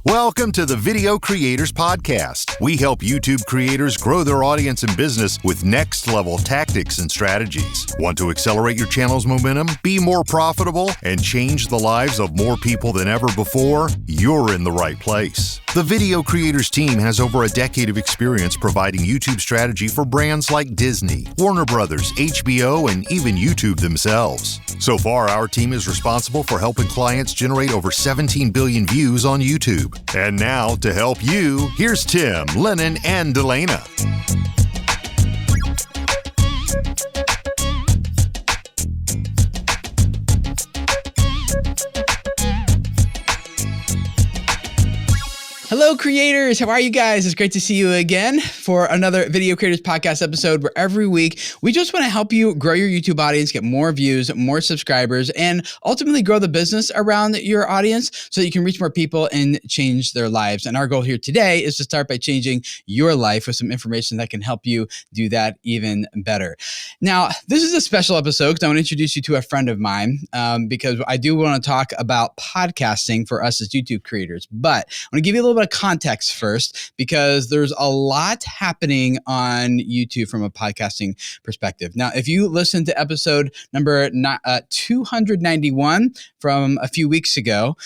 Welcome to the Video Creators Podcast. We help YouTube creators grow their audience and business with next-level tactics and strategies. Want to accelerate your channel's momentum, be more profitable, and change the lives of more people than ever before? You're in the right place. The Video Creators team has over a decade of experience providing YouTube strategy for brands like Disney, Warner Brothers, HBO, and even YouTube themselves. So far, our team is responsible for helping clients generate over 17 billion views on YouTube. And now, to help you, here's Tim, Lennon, and Delana. Hello, creators. How are you guys? It's great to see you again for another Video Creators Podcast episode where every week we just want to help you grow your YouTube audience, get more views, more subscribers, and ultimately grow the business around your audience so you can reach more people and change their lives. And our goal here today is to start by changing your life with some information that can help you do that even better. Now, this is a special episode because I want to introduce you to a friend of mine because I do want to talk about podcasting for us as YouTube creators. But I want to give you a little bit of context first, because there's a lot happening on YouTube from a podcasting perspective. Now, if you listen to episode number 291 from a few weeks ago,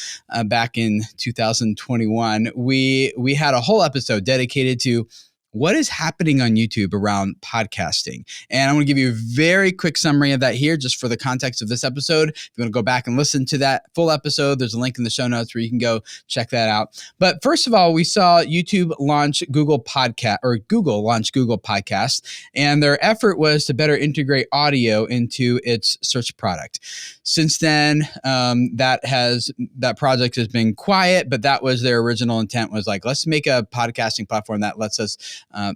back in 2021, we had a whole episode dedicated to what is happening on YouTube around podcasting. And I'm going to give you a very quick summary of that here, just for the context of this episode. If you want to go back and listen to that full episode, there's a link in the show notes where you can go check that out. But first of all, we saw YouTube launch Google launch Google Podcasts, and their effort was to better integrate audio into its search product. Since then, that project has been quiet, but that was their original intent, was like, let's make a podcasting platform that lets us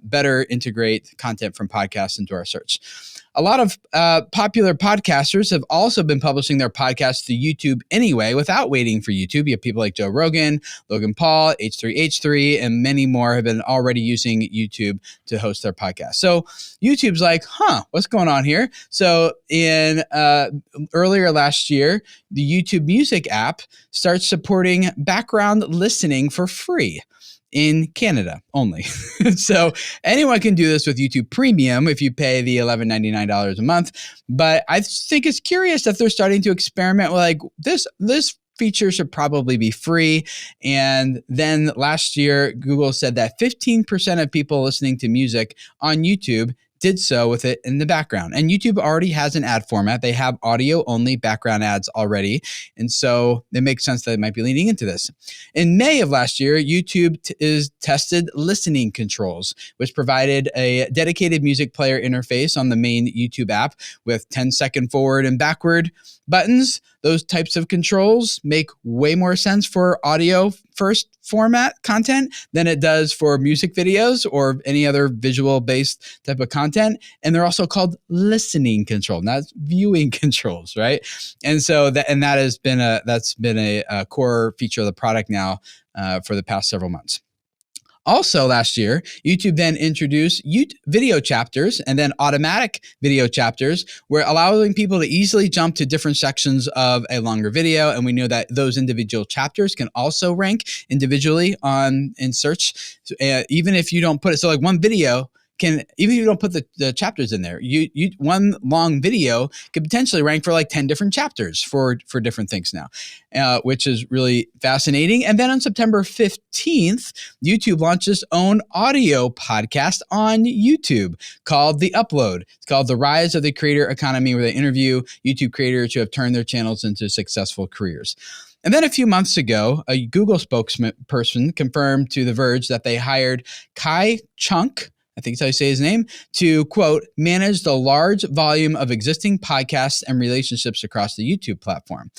better integrate content from podcasts into our search. A lot of popular podcasters have also been publishing their podcasts to YouTube anyway, without waiting for YouTube. You have people like Joe Rogan, Logan Paul, H3H3, and many more have been already using YouTube to host their podcast. So YouTube's like, what's going on here? So in earlier last year, the YouTube Music app starts supporting background listening for free. In Canada only. So anyone can do this with YouTube Premium if you pay the $11.99 a month. But I think it's curious that they're starting to experiment with like this feature should probably be free. And then last year, Google said that 15% of people listening to music on YouTube did so with it in the background. And YouTube already has an ad format. They have audio only background ads already. And so it makes sense that it might be leaning into this. In May of last year, YouTube tested listening controls, which provided a dedicated music player interface on the main YouTube app with 10-second forward and backward buttons. Those types of controls make way more sense for audio first format content than it does for music videos or any other visual based type of content. And they're also called listening control, not viewing controls, right? And so that has been a core feature of the product now for the past several months. Also last year, YouTube then introduced video chapters and then automatic video chapters, where allowing people to easily jump to different sections of a longer video. And we know that those individual chapters can also rank individually in search. Even if you don't put it, so like one video even if you don't put the chapters in there, one long video could potentially rank for like 10 different chapters for different things now, which is really fascinating. And then on September 15th, YouTube launched its own audio podcast on YouTube called The Upload. It's called The Rise of the Creator Economy, where they interview YouTube creators who have turned their channels into successful careers. And then a few months ago, a Google spokesperson confirmed to The Verge that they hired Kai Chunk, I think that's how you say his name, to, quote, manage the large volume of existing podcasts and relationships across the YouTube platform.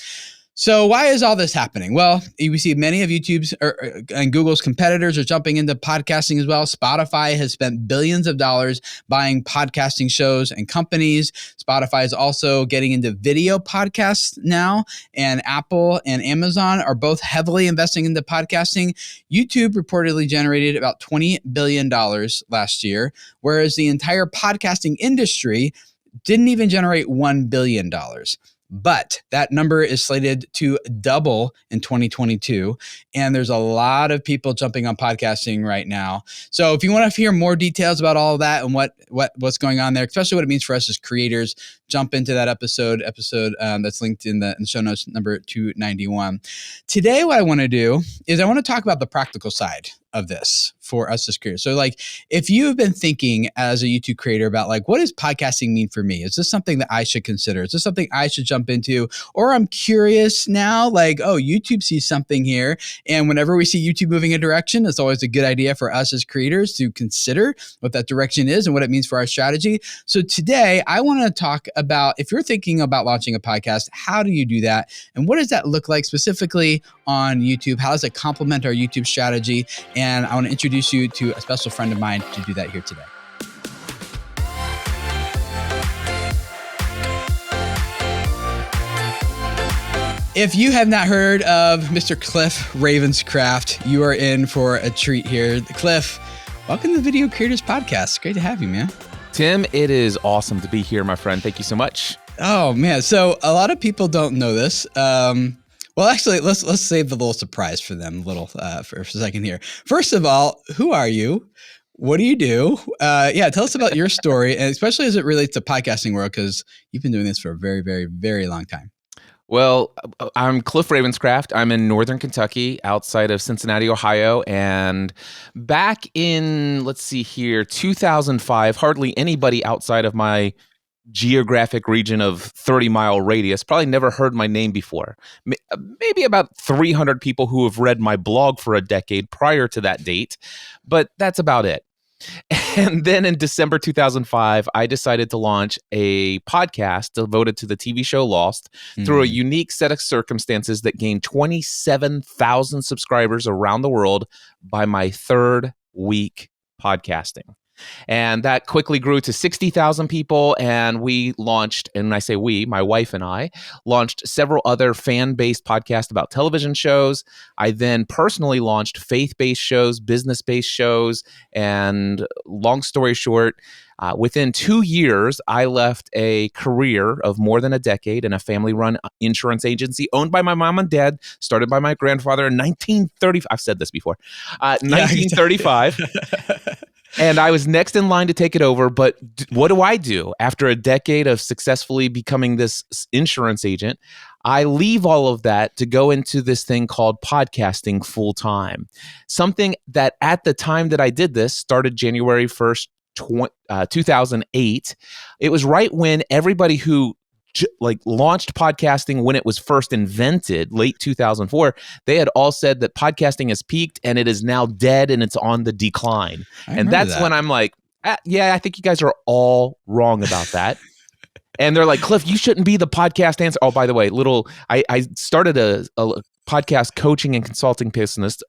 So why is all this happening? Well, we see many of YouTube's and Google's competitors are jumping into podcasting as well. Spotify has spent billions of dollars buying podcasting shows and companies. Spotify is also getting into video podcasts now, and Apple and Amazon are both heavily investing into podcasting. YouTube reportedly generated about $20 billion last year, whereas the entire podcasting industry didn't even generate $1 billion. but that number is slated to double in 2022. And there's a lot of people jumping on podcasting right now. So if you want to hear more details about all of that and what's going on there, especially what it means for us as creators, jump into that episode that's linked in the show notes, number 291. Today, what I want to do is I want to talk about the practical side of this for us as creators. So like, if you've been thinking as a YouTube creator about like, what does podcasting mean for me? Is this something that I should consider? Is this something I should jump into? Or I'm curious now, like, oh, YouTube sees something here. And whenever we see YouTube moving a direction, it's always a good idea for us as creators to consider what that direction is and what it means for our strategy. So today I want to talk about, if you're thinking about launching a podcast, how do you do that? And what does that look like specifically on YouTube? How does it complement our YouTube strategy? And I want to introduce you to a special friend of mine to do that here today. If you have not heard of Mr. Cliff Ravenscraft, you are in for a treat here. Cliff, welcome to the Video Creators Podcast. Great to have you, man. Tim, it is awesome to be here, my friend. Thank you so much. Oh, man. So a lot of people don't know this. Well, actually, let's save the little surprise for them for a second here. First of all, who are you? What do you do? Tell us about your story, and especially as it relates to podcasting world, because you've been doing this for a very, very, very long time. Well, I'm Cliff Ravenscraft. I'm in Northern Kentucky, outside of Cincinnati, Ohio. And back in, 2005, hardly anybody outside of my geographic region of 30-mile radius probably never heard my name before. Maybe about 300 people who have read my blog for a decade prior to that date, but that's about it. And then in December 2005, I decided to launch a podcast devoted to the TV show Lost through a unique set of circumstances that gained 27,000 subscribers around the world by my third week podcasting. And that quickly grew to 60,000 people. And we launched, and when I say we, my wife and I, launched several other fan-based podcasts about television shows. I then personally launched faith-based shows, business-based shows, and long story short, within 2 years, I left a career of more than a decade in a family-run insurance agency owned by my mom and dad, started by my grandfather in 1935. I've said this before. 1935. And I was next in line to take it over. But what do I do after a decade of successfully becoming this insurance agent? I leave all of that to go into this thing called podcasting full time. Something that at the time that I did this started January 1st, 2008. It was right when everybody who launched podcasting when it was first invented, late 2004, they had all said that podcasting has peaked and it is now dead and it's on the decline. And that's when I'm like, I think you guys are all wrong about that. And they're like, Cliff, you shouldn't be the podcast answer. Oh, by the way, I started a podcast coaching and consulting business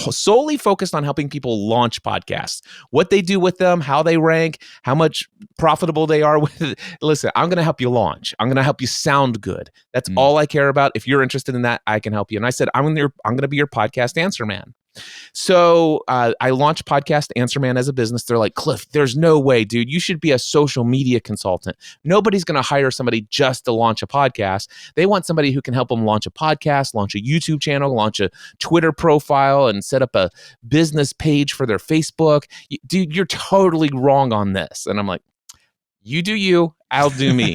solely focused on helping people launch podcasts, what they do with them, how they rank, how much profitable they are with it. Listen, I'm going to help you launch. I'm going to help you sound good. That's all I care about. If you're interested in that, I can help you. And I said, I'm going to be your podcast answer man. So I launched Podcast Answer Man as a business. They're like, Cliff, there's no way, dude. You should be a social media consultant. Nobody's going to hire somebody just to launch a podcast. They want somebody who can help them launch a podcast, launch a YouTube channel, launch a Twitter profile, and set up a business page for their Facebook. Dude, you're totally wrong on this. And I'm like, you do you, I'll do me.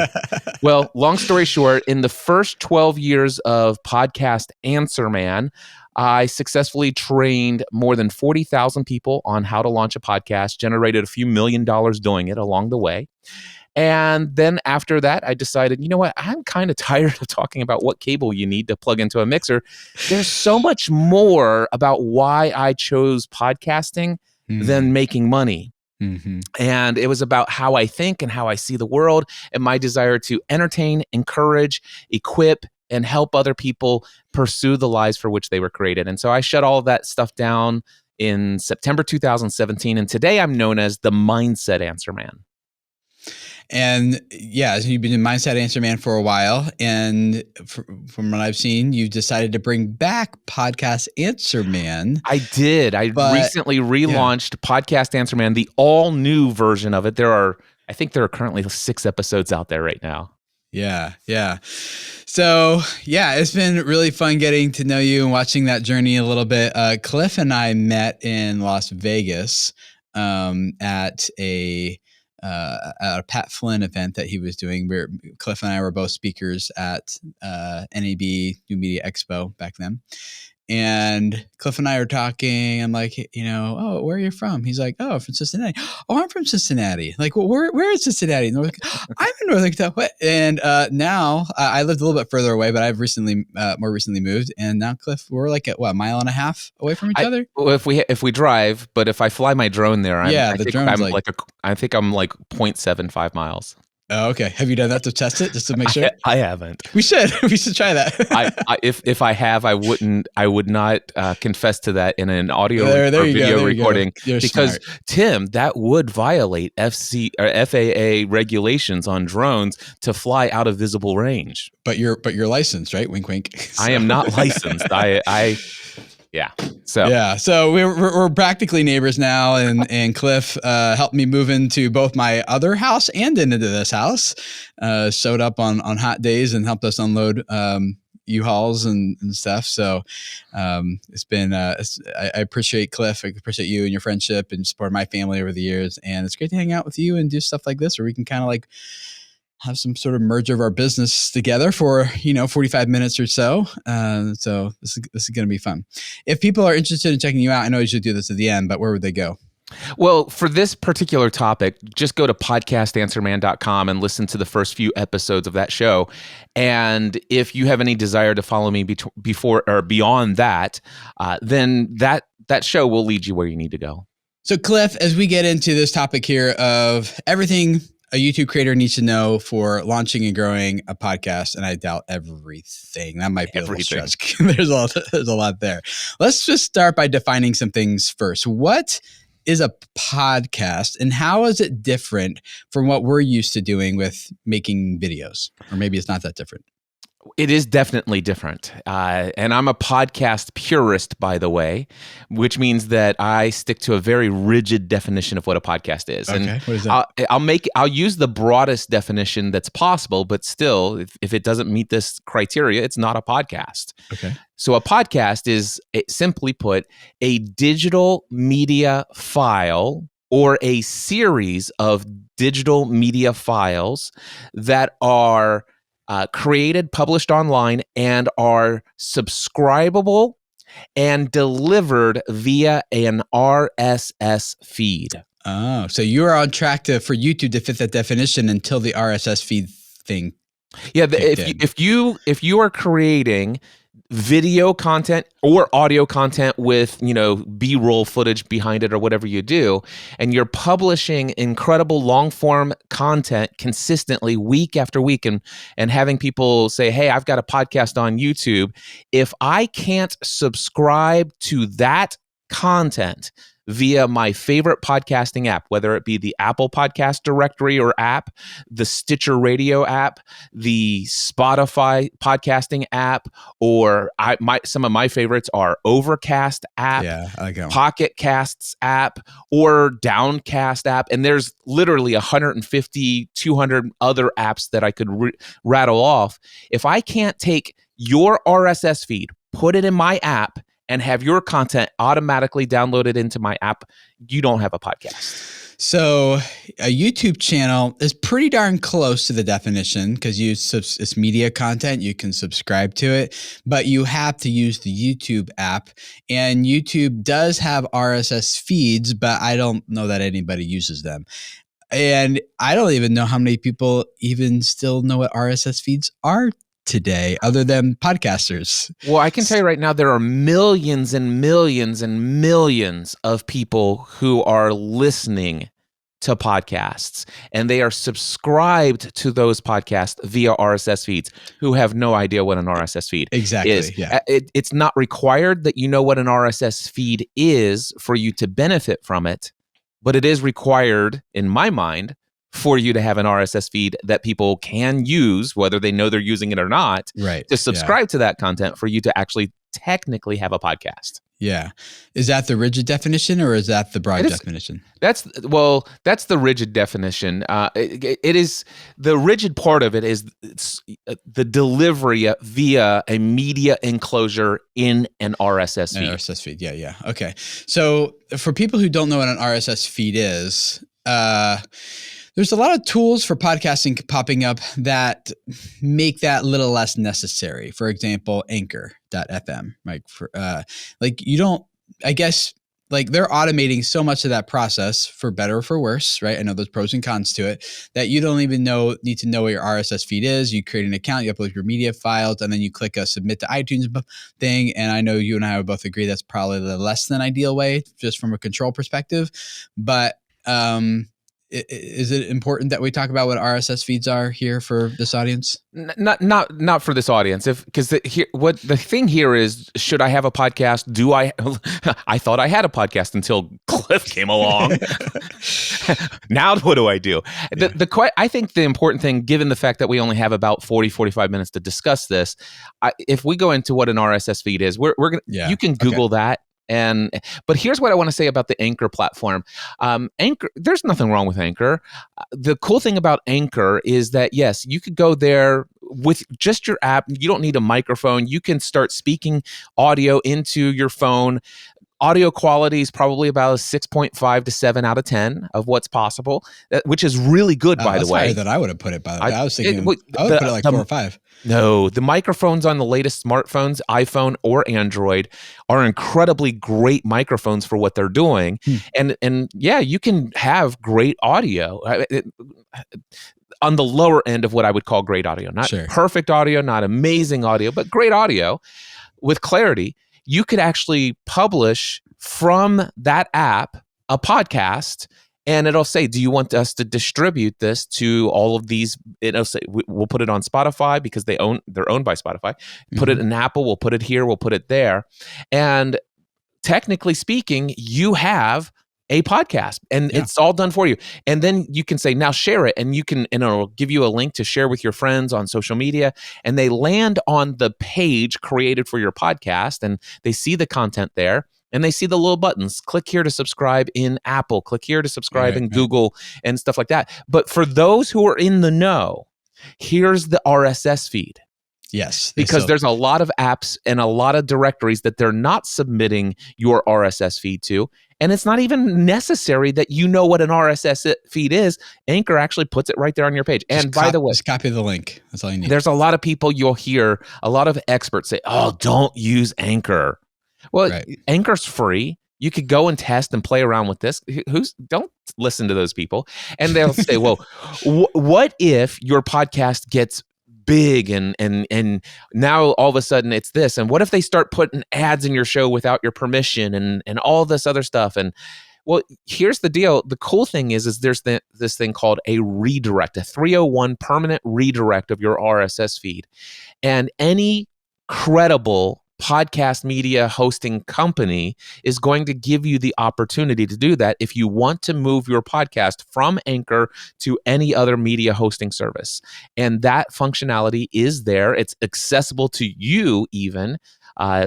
Well, long story short, in the first 12 years of Podcast Answer Man, I successfully trained more than 40,000 people on how to launch a podcast, generated a few $1 million doing it along the way. And then after that, I decided, you know what? I'm kind of tired of talking about what cable you need to plug into a mixer. There's so much more about why I chose podcasting than making money. Mm-hmm. And it was about how I think and how I see the world and my desire to entertain, encourage, equip, and help other people pursue the lives for which they were created. And so I shut all of that stuff down in September 2017. And today I'm known as the Mindset Answer Man. And yeah, so you've been in Mindset Answer Man for a while. And from what I've seen, you've decided to bring back Podcast Answer Man. I did. I recently relaunched Podcast Answer Man, the all new version of it. I think there are currently 6 episodes out there right now. Yeah. Yeah. So yeah, it's been really fun getting to know you and watching that journey a little bit. Cliff and I met in Las Vegas at a Pat Flynn event that he was doing. Cliff and I were both speakers at NAB New Media Expo back then. And Cliff and I are talking. I'm like, oh, where are you from? He's like, oh, from Cincinnati. Oh, I'm from Cincinnati. Like, well, where is Cincinnati? And I'm in Northern Kentucky. And now I lived a little bit further away, but I've more recently moved. And now, Cliff, we're like at a mile and a half away from each other. Well, if we drive, but if I fly my drone there, I think I'm like 0.75 miles. Oh, okay. Have you done that to test it, just to make sure? I haven't. We should try that. If I have, I would not confess to that in an audio or video recording because smart. Tim, that would violate FAA regulations on drones to fly out of visible range. But you're licensed, right? Wink, wink. So. I am not licensed. Yeah. So we're practically neighbors now, and Cliff helped me move into both my other house and into this house. Showed up on hot days and helped us unload U-Hauls and stuff. So it's been I appreciate Cliff. I appreciate you and your friendship and support of my family over the years. And it's great to hang out with you and do stuff like this where we can kind of like have some sort of merge of our business together for 45 minutes or so. So this is going to be fun. If people are interested in checking you out, I know you should do this at the end, but where would they go? Well, for this particular topic, just go to podcastanswerman.com and listen to the first few episodes of that show. And if you have any desire to follow me before or beyond that, then that show will lead you where you need to go. So Cliff, as we get into this topic here of everything a YouTube creator needs to know for launching and growing a podcast, and I doubt everything. That might be a little stretch. There's a lot there. Let's just start by defining some things first. What is a podcast, and how is it different from what we're used to doing with making videos? Or maybe it's not that different. It is definitely different. And I'm a podcast purist, by the way, which means that I stick to a very rigid definition of what a podcast is. Okay. And what is that? I'll use the broadest definition that's possible, but still, if it doesn't meet this criteria, it's not a podcast. Okay. So a podcast is, simply put, a digital media file or a series of digital media files that are created, published online, and are subscribable and delivered via an RSS feed. Oh, so you're on track for YouTube to fit that definition until the RSS feed thing. Yeah, if you are creating video content or audio content with, B-roll footage behind it or whatever you do, and you're publishing incredible long-form content consistently week after week and having people say, hey, I've got a podcast on YouTube, if I can't subscribe to that content via my favorite podcasting app, whether it be the Apple Podcast Directory or app, the Stitcher Radio app, the Spotify podcasting app, or some of my favorites are Overcast app, I like that one. Pocket Casts app, or Downcast app. And there's literally 150, 200 other apps that I could rattle off. If I can't take your RSS feed, put it in my app, and have your content automatically downloaded into my app, you don't have a podcast. So a YouTube channel is pretty darn close to the definition because it's media content. You can subscribe to it, but you have to use the YouTube app. And YouTube does have RSS feeds, but I don't know that anybody uses them. And I don't even know how many people even still know what RSS feeds are today other than podcasters. Well, I can tell you right now, there are millions and millions and millions of people who are listening to podcasts, and they are subscribed to those podcasts via RSS feeds who have no idea what an RSS feed is. Yeah. It's not required that you know what an RSS feed is for you to benefit from it, but it is required, in my mind, for you to have an RSS feed that people can use, whether they know they're using it or not, right, to subscribe to that content for you to actually technically have a podcast. Yeah. Is that the rigid definition or is that the broad It is. definition? That's the rigid definition. It is the rigid part of it is the delivery via a media enclosure in an RSS feed. An RSS feed. Yeah. Yeah. Okay. So for people who don't know what an RSS feed is, there's a lot of tools for podcasting popping up that make that a little less necessary. For example, Anchor.fm, like you don't, I guess, like they're automating so much of that process for better or for worse, right? I know there's pros and cons to it that you don't even need to know what your RSS feed is. You create an account, you upload your media files, and then you click a submit to iTunes thing. And I know you and I would both agree that's probably the less than ideal way, just from a control perspective. But is it important that we talk about what RSS feeds are here for this audience? Not for this audience. Because the thing here is, should I have a podcast? Do I? I thought I had a podcast until Cliff came along. Now what do I do? Yeah. I think the important thing, given the fact that we only have about 45 minutes to discuss this, if we go into what an RSS feed is, we're gonna. Yeah. You can Google that. But here's what I want to say about the Anchor platform. Anchor, there's nothing wrong with Anchor. The cool thing about Anchor is that, yes, you could go there with just your app. You don't need a microphone. You can start speaking audio into your phone. Audio quality is probably about a 6.5 to 7 out of 10 of what's possible, which is really good, by the way. Higher than I would have put it, by the way. I was thinking, I would put it like 4 or 5. No, the microphones on the latest smartphones, iPhone or Android, are incredibly great microphones for what they're doing. And yeah, you can have great audio on the lower end of what I would call great audio. Not perfect audio, not amazing audio, but great audio with clarity. You could actually publish from that app a podcast, and it'll say, do you want us to distribute this to all of these? It'll say, we'll put it on Spotify because they're owned by Spotify. Put it in Apple, we'll put it here, we'll put it there. And technically speaking, you have a podcast, and it's all done for you. And then you can say, now share it, and it'll give you a link to share with your friends on social media, and they land on the page created for your podcast, and they see the content there, and they see the little buttons. Click here to subscribe in Apple, click here to subscribe in Google, and stuff like that. But for those who are in the know, here's the RSS feed. Yes. Because there's a lot of apps and a lot of directories that they're not submitting your RSS feed to. And it's not even necessary that you know what an RSS feed is. Anchor actually puts it right there on your page. And by the way, just copy the link. That's all you need. There's a lot of people you'll hear, a lot of experts say, oh, don't use Anchor. Well, Anchor's free. You could go and test and play around with this. Don't listen to those people. And they'll say, well, what if your podcast gets big and now all of a sudden it's this, and what if they start putting ads in your show without your permission and all this other stuff? And well, here's the deal. The cool thing is there's this thing called a redirect, a 301 permanent redirect of your RSS feed, and any credible podcast media hosting company is going to give you the opportunity to do that if you want to move your podcast from Anchor to any other media hosting service. And that functionality is there. It's accessible to you even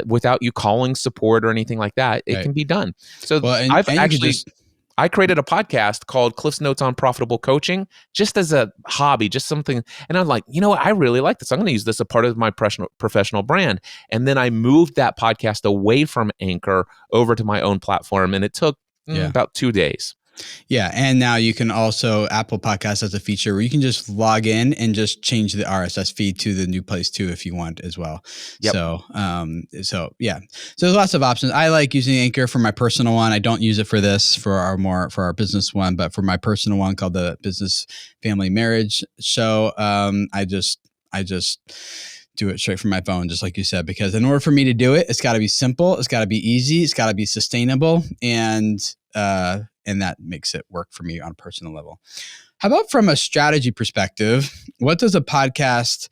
without you calling support or anything like that. It can be done. So I created a podcast called Cliff's Notes on Profitable Coaching just as a hobby, just something. And I'm like, you know what? I really like this. I'm going to use this as part of my professional brand. And then I moved that podcast away from Anchor over to my own platform. And it took about 2 days. Yeah. And now you can also, Apple Podcasts has a feature where you can just log in and just change the RSS feed to the new place too, if you want as well. Yep. So there's lots of options. I like using Anchor for my personal one. I don't use it for this, for our business one, but for my personal one called the Business Family Marriage Show, I just do it straight from my phone, just like you said, because in order for me to do it, it's got to be simple. It's got to be easy. It's got to be sustainable. And that makes it work for me on a personal level. How about from a strategy perspective? What does a podcast,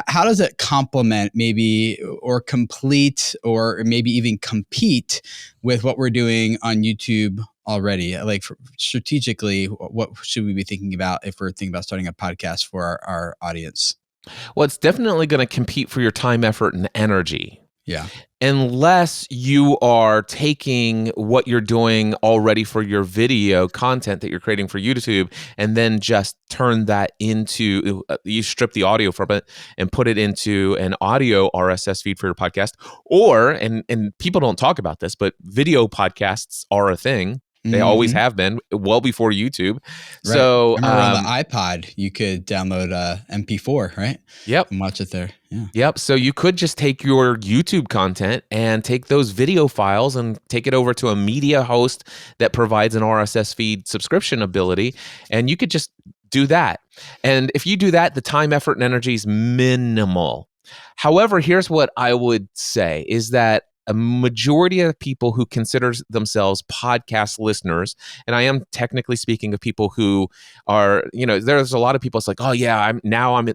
how does it complement maybe or complete or maybe even compete with what we're doing on YouTube already? Like strategically, what should we be thinking about if we're thinking about starting a podcast for our audience? Well, it's definitely going to compete for your time, effort, and energy. Yeah. Unless you are taking what you're doing already for your video content that you're creating for YouTube and then just turn that into, you strip the audio from it and put it into an audio RSS feed for your podcast. Or, and people don't talk about this, but video podcasts are a thing. They always have been, well before YouTube. Right. So, I remember on the iPod, you could download MP4, right? yep. And watch it there. Yeah. Yep. So you could just take your YouTube content and take those video files and take it over to a media host that provides an RSS feed subscription ability. And you could just do that. And if you do that, the time, effort, and energy is minimal. However, here's what I would say is that a majority of people who consider themselves podcast listeners, and I am technically speaking of people who are, there's a lot of people, it's like, oh yeah, I'm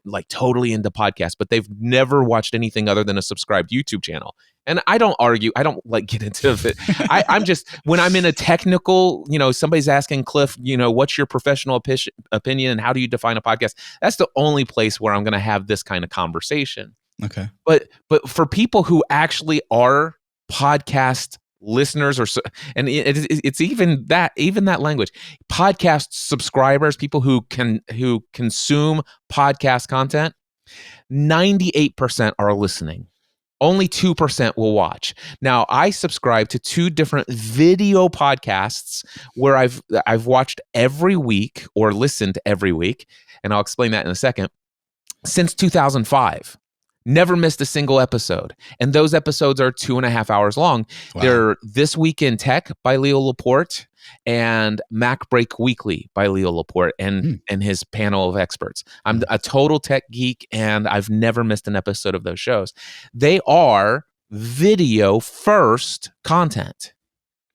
like totally into podcasts, but they've never watched anything other than a subscribed YouTube channel. And I don't argue, I don't like get into it. I'm just, when I'm in a technical, somebody's asking Cliff, what's your professional opinion and how do you define a podcast? That's the only place where I'm going to have this kind of conversation. Okay. But for people who actually are podcast listeners, and it's even that language, podcast subscribers, people who consume podcast content, 98% are listening. Only 2% will watch. Now, I subscribe to 2 different video podcasts where I've watched every week or listened every week, and I'll explain that in a second, since 2005. Never missed a single episode. And those episodes are 2.5 hours long. Wow. They're This Week in Tech by Leo Laporte and Mac Break Weekly by Leo Laporte and his panel of experts. I'm a total tech geek, and I've never missed an episode of those shows. They are video first content.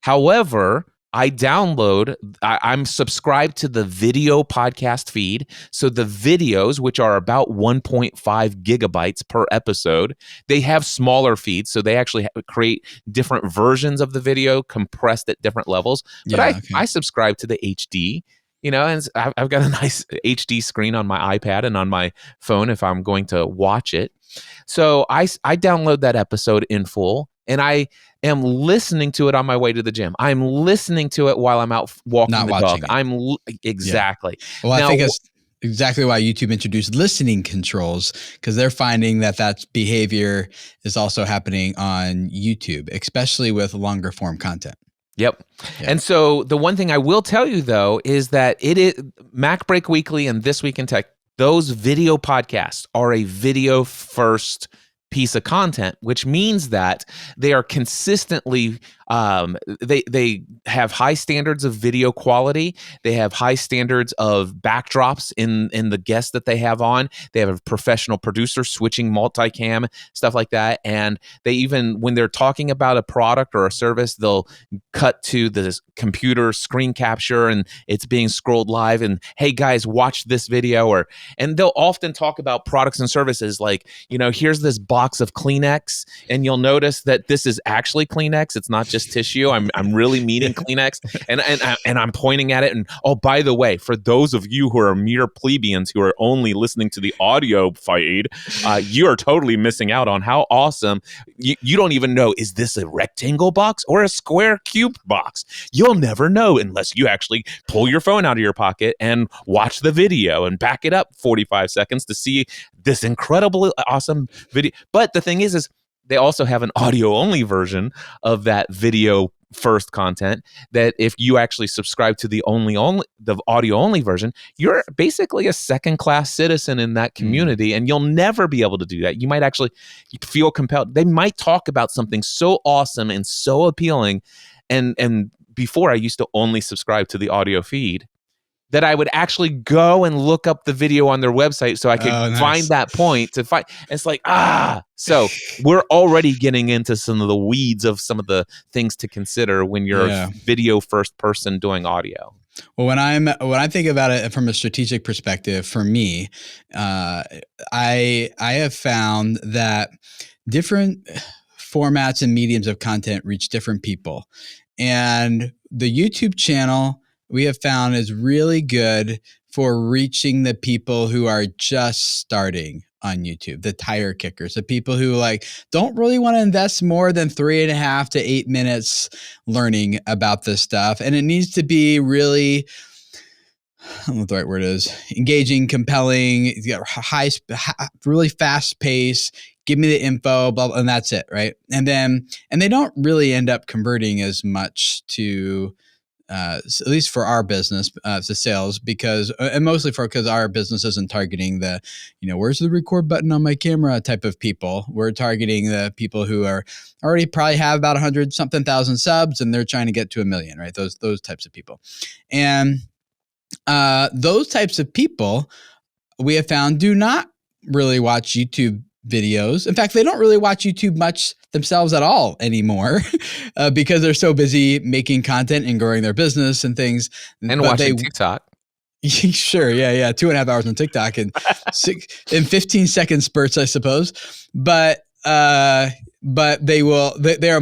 However, I'm subscribed to the video podcast feed. So the videos, which are about 1.5 gigabytes per episode, they have smaller feeds. So they actually create different versions of the video compressed at different levels. But I subscribe to the HD, and I've got a nice HD screen on my iPad and on my phone if I'm going to watch it. So I download that episode in full, and I am listening to it on my way to the gym. I'm listening to it while I'm out walking the dog. Exactly. Yeah. Well, I think that's exactly why YouTube introduced listening controls, because they're finding that behavior is also happening on YouTube, especially with longer form content. Yep. Yeah. And so the one thing I will tell you, though, is that it is Mac Break Weekly and This Week in Tech. Those video podcasts are a video first piece of content, which means that they are consistently they have high standards of video quality. They have high standards of backdrops in the guests that they have on. They have a professional producer switching multicam, stuff like that. And they even, when they're talking about a product or a service, they'll cut to the computer screen capture and it's being scrolled live and, hey guys, watch this video. And they'll often talk about products and services like, here's this box of Kleenex, and you'll notice that this is actually Kleenex. It's not just tissue. I'm really meaning Kleenex, and I'm pointing at it. And oh, by the way, for those of you who are mere plebeians who are only listening to the audio feed, you are totally missing out on how awesome. You don't even know, is this a rectangle box or a square cube box? You'll never know unless you actually pull your phone out of your pocket and watch the video and back it up 45 seconds to see this incredible, awesome video. But the thing is they also have an audio only version of that video first content that if you actually subscribe to the audio only version, you're basically a second class citizen in that community, and you'll never be able to do that. You might actually feel compelled. They might talk about something so awesome and so appealing, and before I used to only subscribe to the audio feed, that I would actually go and look up the video on their website so I could find that point to find. It's like, so we're already getting into some of the weeds of some of the things to consider when you're a video first person doing audio. Well, when I think about it from a strategic perspective, for me, I have found that different formats and mediums of content reach different people, and the YouTube channel we have found is really good for reaching the people who are just starting on YouTube, the tire kickers, the people who like don't really want to invest more than 3.5 to 8 minutes learning about this stuff. And it needs to be really, I don't know what the right word is, engaging, compelling, really fast pace. Give me the info, blah, blah, and that's it, right? And they don't really end up converting as much to, at least for our business, to sales, because, and mostly because our business isn't targeting the, where's the record button on my camera type of people. We're targeting the people who are already probably have about 100 something thousand subs and they're trying to get to 1 million, right? Those types of people. And those types of people we have found do not really watch YouTube videos. In fact, they don't really watch YouTube much themselves at all anymore because they're so busy making content and growing their business and things. And watching TikTok. Sure. Yeah. 2.5 hours on TikTok and in 15-second spurts, I suppose. But they're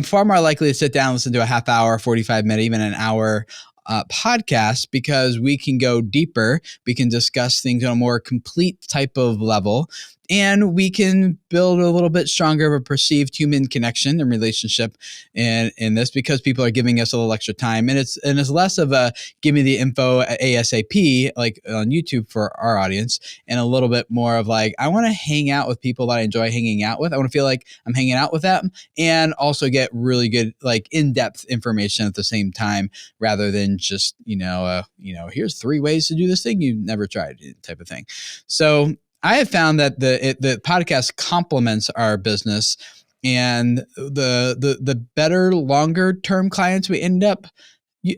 far more likely to sit down and listen to a half hour, 45 minute, even an hour podcast, because we can go deeper. We can discuss things on a more complete type of level. And we can build a little bit stronger of a perceived human connection and relationship in this, because people are giving us a little extra time. And it's less of a give me the info ASAP like on YouTube for our audience, and a little bit more of like, I want to hang out with people that I enjoy hanging out with. I want to feel like I'm hanging out with them and also get really good, like in-depth information at the same time, rather than just, here's 3 ways to do this thing you've never tried type of thing. So I have found that the podcast complements our business, and the better longer term clients we end up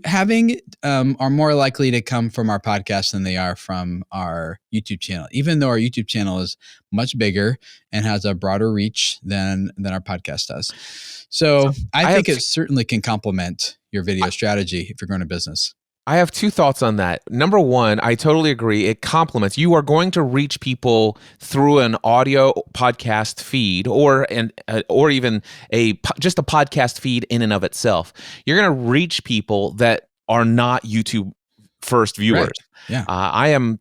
having are more likely to come from our podcast than they are from our YouTube channel, even though our YouTube channel is much bigger and has a broader reach than our podcast does. So I think it certainly can complement your video strategy if you're growing a business. I have 2 thoughts on that. Number one, I totally agree. It complements. You are going to reach people through an audio podcast feed, or even just a podcast feed in and of itself. You're going to reach people that are not YouTube first viewers. Right. Yeah. I'm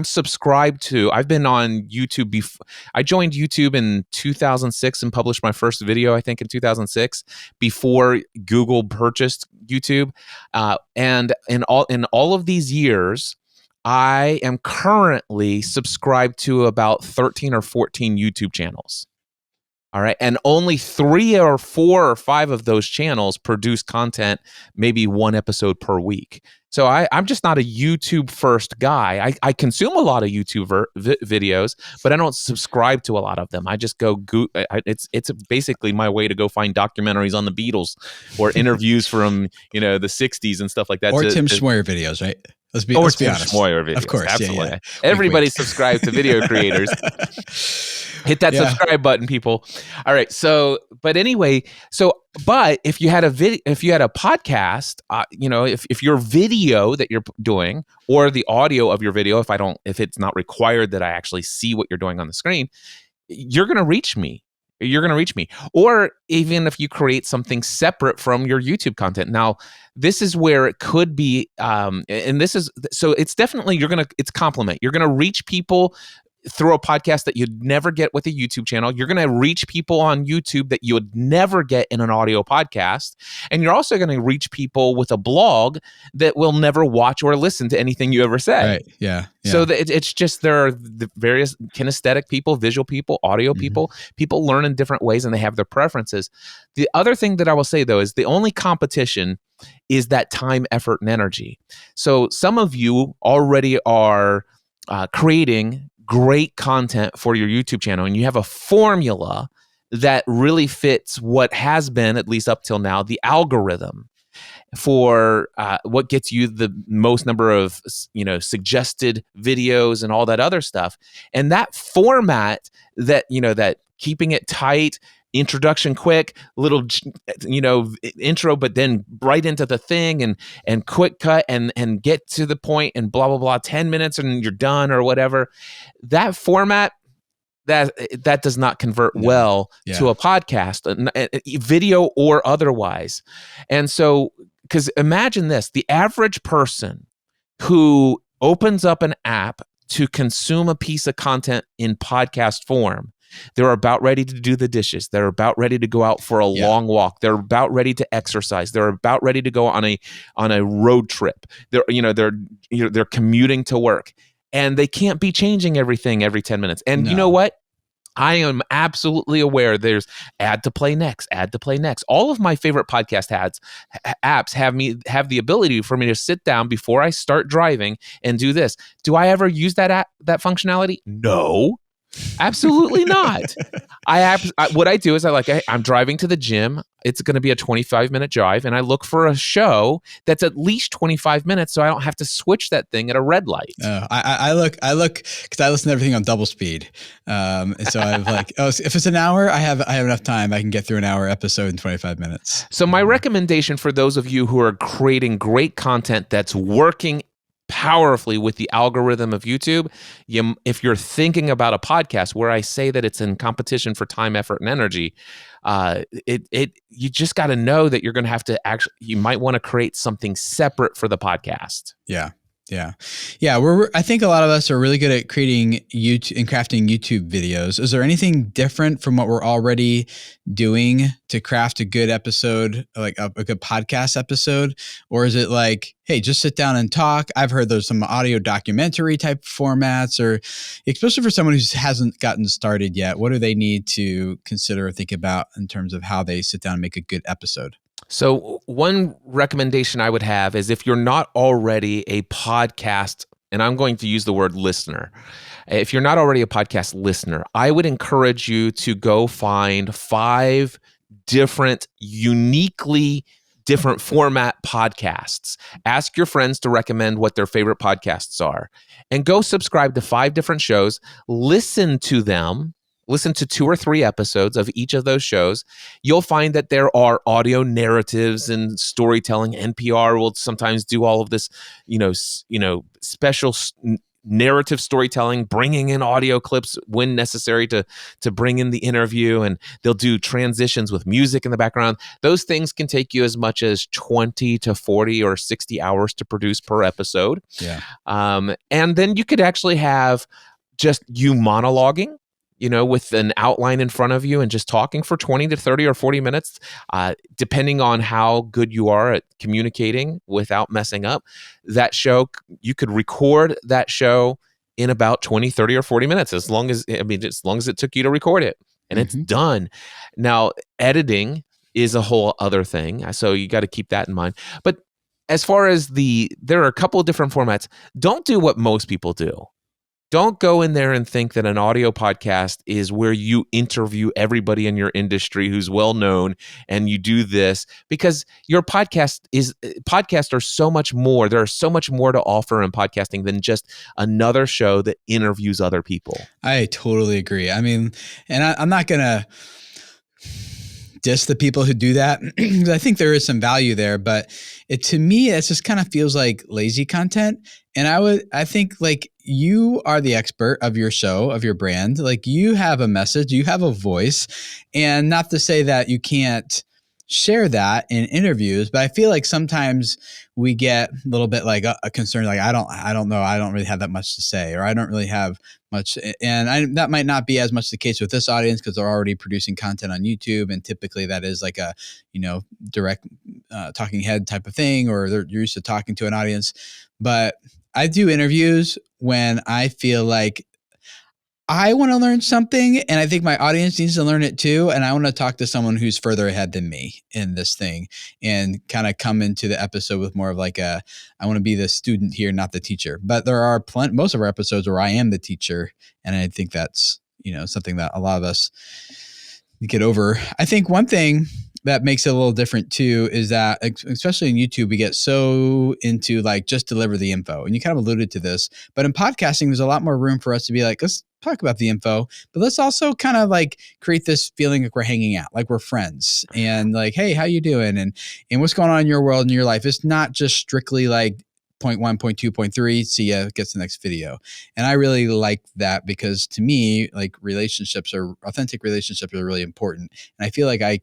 subscribed to, I've been on YouTube before. I joined YouTube in 2006 and published my first video, I think in 2006, before Google purchased YouTube. And in all of these years, I am currently subscribed to about 13 or 14 YouTube channels. All right. And only 3 or 4 or 5 of those channels produce content, maybe 1 episode per week. So I'm just not a YouTube first guy. I consume a lot of YouTube videos, but I don't subscribe to a lot of them. I just go, it's basically my way to go find documentaries on the Beatles or interviews from, the 60s and stuff like that. Or Tim Schmoyer videos, right? Let's be honest. Schmoyer videos. Of course. Absolutely. Yeah. Everybody subscribe to video creators. Hit that subscribe button, people. All right. So, but if you had a podcast, if your video that you're doing, or the audio of your video, if it's not required that I actually see what you're doing on the screen, you're going to reach me. Or even if you create something separate from your YouTube content. Now, this is where it could be, it's definitely, it's complement. You're going to reach people through a podcast that you'd never get with a YouTube channel. You're going to reach people on YouTube that you would never get in an audio podcast. And you're also going to reach people with a blog that will never watch or listen to anything you ever say. Right. Yeah. So it's just, there are the various kinesthetic people, visual people, audio people learn in different ways and they have their preferences. The other thing that I will say though, is the only competition is that time, effort, and energy. So some of you already are creating great content for your YouTube channel, and you have a formula that really fits what has been, at least up till now, the algorithm for what gets you the most number of suggested videos and all that other stuff. And that format, that that keeping it tight, introduction quick, little intro, but then right into the thing, and quick cut, and get to the point, and blah blah blah, 10 minutes and you're done, or whatever. That format, that does not convert well to a podcast, video or otherwise. And so, because imagine this, the average person who opens up an app to consume a piece of content in podcast form. They're about ready to do the dishes. They're about ready to go out for a long walk. They're about ready to exercise. They're about ready to go on a road trip. They're commuting to work, and they can't be changing everything every 10 minutes. And you know what? I am absolutely aware there's add to play next. All of my favorite podcast apps have the ability for me to sit down before I start driving and do this. Do I ever use that functionality? No. Absolutely not. What I do is I'm driving to the gym. It's going to be a 25-minute drive, and I look for a show that's at least 25 minutes, so I don't have to switch that thing at a red light. I look because I listen to everything on double speed. And so I'm like, if it's an hour, I have enough time. I can get through an hour episode in 25 minutes. So my recommendation for those of you who are creating great content that's working powerfully with the algorithm of YouTube, if you're thinking about a podcast where I say that it's in competition for time, effort, and energy, you just got to know that you're going to have to you might want to create something separate for the podcast. Yeah. I think a lot of us are really good at creating YouTube and crafting YouTube videos. Is there anything different from what we're already doing to craft a good episode, like a good podcast episode? Or is it like, hey, just sit down and talk? I've heard there's some audio documentary type formats, or especially for someone who hasn't gotten started yet, what do they need to consider or think about in terms of how they sit down and make a good episode? So one recommendation I would have is if you're not already a podcast, and I'm going to use the word listener. If you're not already a podcast listener, I would encourage you to go find 5 different, uniquely different format podcasts. Ask your friends to recommend what their favorite podcasts are, and go subscribe to 5 different shows. Listen to them. Listen to 2 or 3 episodes of each of those shows. You'll find that there are audio narratives and storytelling. NPR will sometimes do all of this, special narrative storytelling, bringing in audio clips when necessary to bring in the interview, and they'll do transitions with music in the background. Those things can take you as much as 20 to 40 or 60 hours to produce per episode. Yeah. And then you could actually have just you monologuing, with an outline in front of you and just talking for 20 to 30 or 40 minutes, depending on how good you are at communicating without messing up. That show, you could record that show in about 20, 30, or 40 minutes, as long as it took you to record it, and it's done. Now, editing is a whole other thing, so you got to keep that in mind. But as far as there are a couple of different formats. Don't do what most people do. Don't go in there and think that an audio podcast is where you interview everybody in your industry who's well known and you do this, because your podcasts are so much more. There are so much more to offer in podcasting than just another show that interviews other people. I totally agree. I mean, and I'm not going to diss the people who do that, because I think there is some value there, but to me, it just kind of feels like lazy content. And I think like you are the expert of your show, of your brand. Like you have a message, you have a voice, and not to say that you can't share that in interviews, but I feel like sometimes we get a little bit like a concern, like I don't know, I don't really have that much to say, or I don't really have much, and that might not be as much the case with this audience because they're already producing content on YouTube, and typically that is like a direct talking head type of thing, or you're used to talking to an audience. But I do interviews when I feel like I want to learn something, and I think my audience needs to learn it too. And I want to talk to someone who's further ahead than me in this thing, and kind of come into the episode with more of like I want to be the student here, not the teacher. But there are most of our episodes where I am the teacher. And I think that's, something that a lot of us get over. I think one thing that makes it a little different too is that, especially in YouTube, we get so into like just deliver the info. And you kind of alluded to this, but in podcasting, there's a lot more room for us to be like, let's talk about the info, but let's also kind of like create this feeling like we're hanging out, like we're friends, and like, hey, how you doing? And what's going on in your world and your life? It's not just strictly like point 1, point 2, point 3, see ya, gets the next video. And I really like that, because to me, like authentic relationships are really important. And I feel like